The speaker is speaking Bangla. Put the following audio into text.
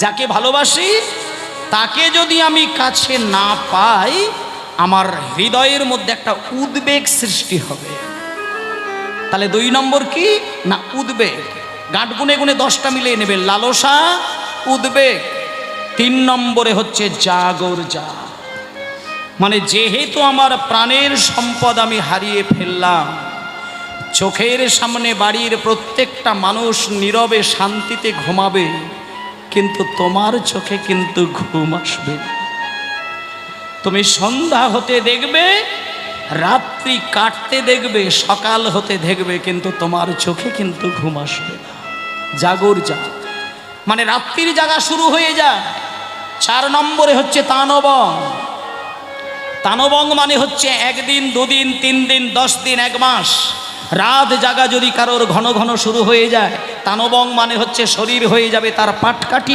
যাকে ভালোবাসি তাকে যদি আমি কাছে না পাই, আমার হৃদয়ের মধ্যে একটা উদ্বেগ সৃষ্টি হবে। তাহলে 2 নম্বর কি না, উদ্বেগ। গাঁট গুনে গুনে 10টা মিলিয়ে নেবে, লালসা, উদ্বেগ। 3 নম্বরে হচ্ছে জাগরজা, মানে যেহেতু আমার প্রাণের সম্পদ আমি হারিয়ে ফেললাম, চোখের সামনে বাড়ির প্রত্যেকটা মানুষ নীরবে শান্তিতে ঘুমাবে, কিন্তু তোমার চোখে কিন্তু ঘুম আসবে না। তুমি সন্ধ্যা হতে দেখবে, রাত্রি কাটতে দেখবে, সকাল হতে দেখবে, কিন্তু তোমার চোখে কিন্তু ঘুম আসবে না। জাগরজা মানে রাত্রির জাগা শুরু হয়ে যায়। 4 নম্বরে হচ্ছে তানবং। তানবং মানে হচ্ছে 1 দিন 2 দিন 3 দিন 10 দিন 1 মাস রাত জাগা যদি কারোর ঘন ঘন শুরু হয়ে যায়, তানবং মানে হচ্ছে শরীর হয়ে যাবে তার পাটকাঠি